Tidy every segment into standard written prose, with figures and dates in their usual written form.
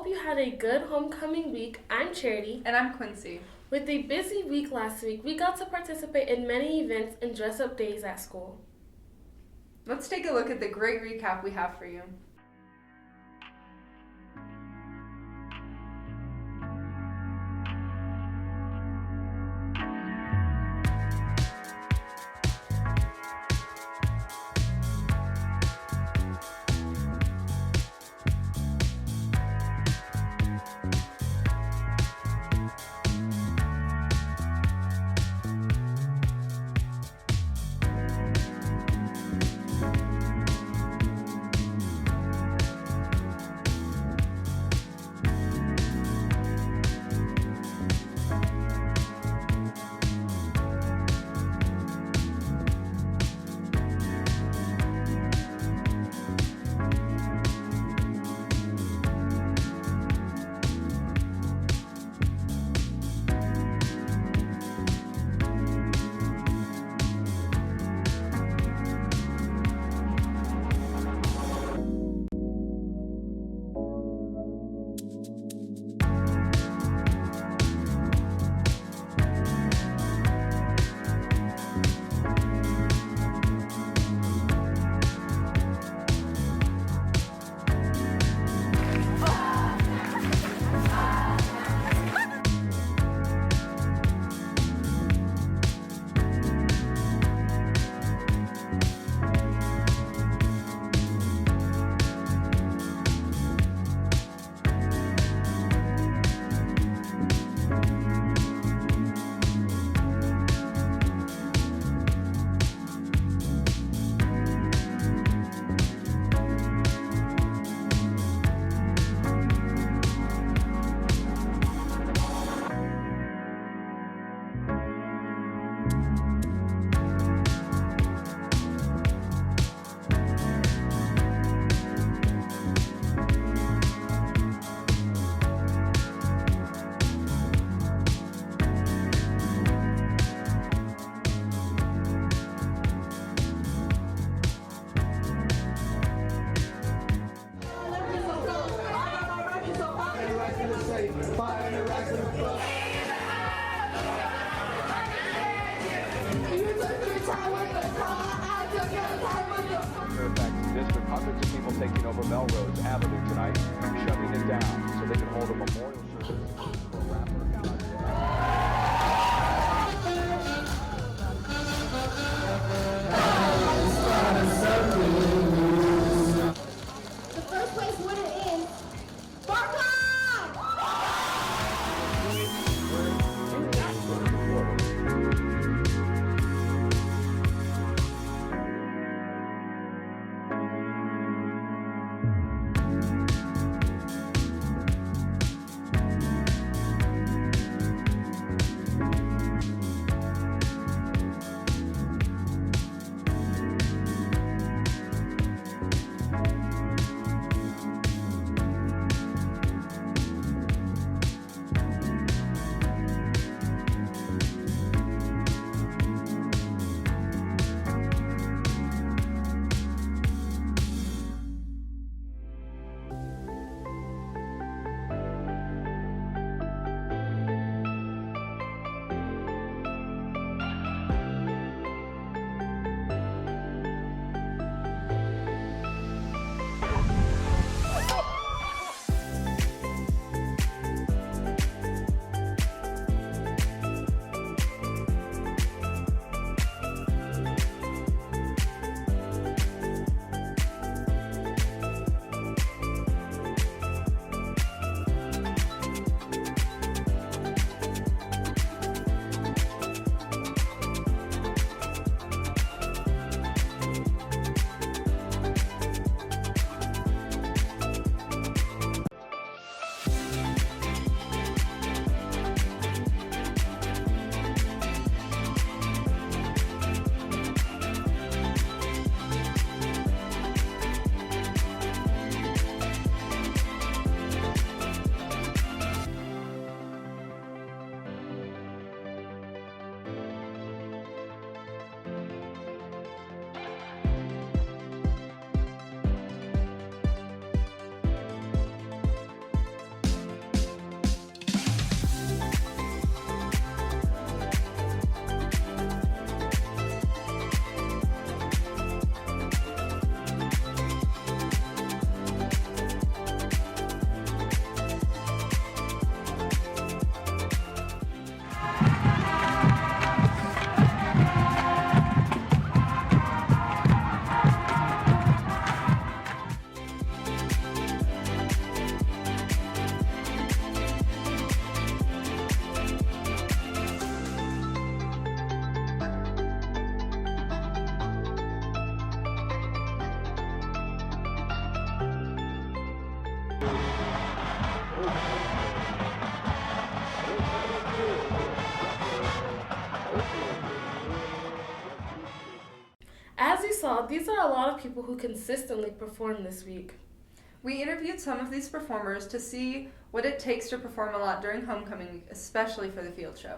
hope you had a good homecoming week. I'm Charity. And I'm Quincy. With a busy week last week, we got to participate in many events and dress-up days at school. Let's take a look at the great recap we have for you. Hundreds of people taking over Melrose Avenue tonight, shutting it down so they can hold a memorial service for a rapper. The first place winner is Barca! saw, these are a lot of people who consistently perform this week. We interviewed some of these performers to see what it takes to perform a lot during homecoming week, especially for the field show.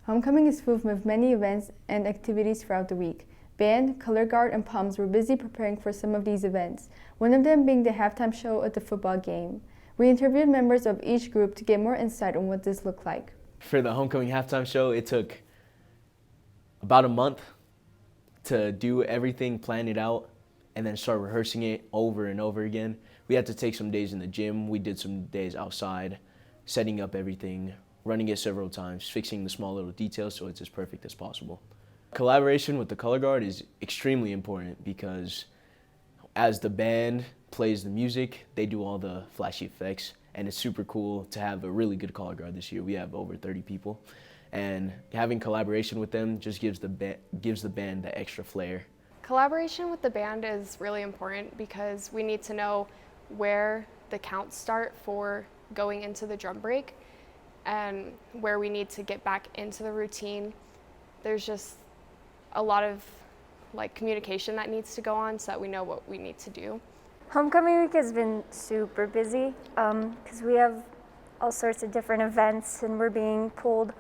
Homecoming is full with many events and activities throughout the week. Band, color guard, and POMs were busy preparing for some of these events, one of them being the halftime show at the football game. We interviewed members of each group to get more insight on what this looked like. For the homecoming halftime show, it took about a month to do everything, plan it out, and then start rehearsing it over and over again. We had to take some days in the gym. We did some days outside, setting up everything, running it several times, fixing the small little details so it's as perfect as possible. Collaboration with the color guard is extremely important because as the band plays the music, they do all the flashy effects, and it's super cool to have a really good color guard this year. We have over 30 people, and having collaboration with them just gives the band the extra flair. Collaboration with the band is really important because we need to know where the counts start for going into the drum break and where we need to get back into the routine. There's just a lot of communication that needs to go on so that we know what we need to do. Homecoming week has been super busy because we have all sorts of different events and we're being pulled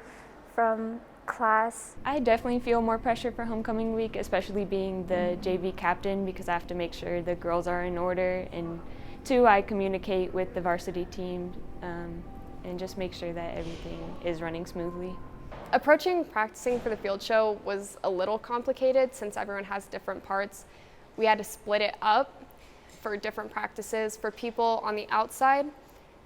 from class. I definitely feel more pressure for homecoming week, especially being the JV captain, because I have to make sure the girls are in order, and 2, I communicate with the varsity team and just make sure that everything is running smoothly. Approaching practicing for the field show was a little complicated since everyone has different parts. We had to split it up for different practices for people on the outside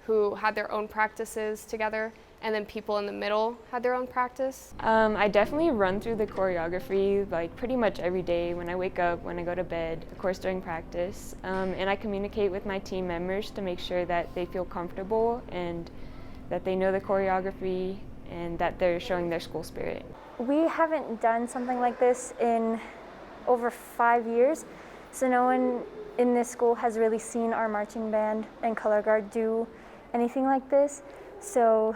who had their own practices together, and then people in the middle had their own practice. I definitely run through the choreography pretty much every day when I wake up, when I go to bed, of course during practice, and I communicate with my team members to make sure that they feel comfortable and that they know the choreography and that they're showing their school spirit. We haven't done something like this in over 5 years, so no one in this school has really seen our marching band and color guard do anything like this, so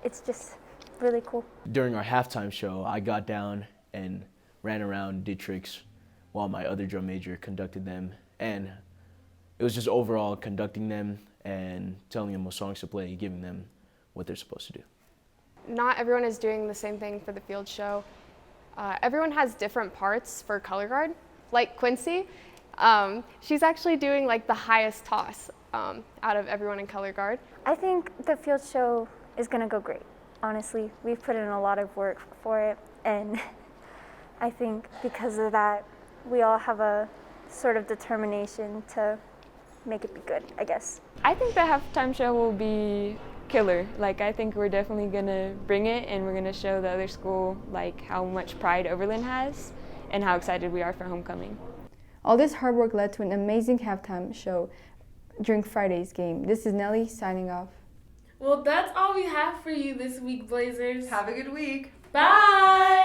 it's just really cool. During our halftime show, I got down and ran around, did tricks, while my other drum major conducted them, and it was just overall conducting them and telling them what songs to play, giving them what they're supposed to do. Not everyone is doing the same thing for the field show. Everyone has different parts for color guard. Like Quincy, she's actually doing the highest toss out of everyone in color guard. I think the field show is going to go great, honestly. We've put in a lot of work for it, and I think because of that, we all have a sort of determination to make it be good, I guess. I think the halftime show will be killer. I think we're definitely gonna bring it, and we're gonna show the other school how much pride Oberlin has and how excited we are for homecoming. All this hard work led to an amazing halftime show during Friday's game. This is Nelly signing off. Well, that's all we have for you this week, Blazers. Have a good week. Bye!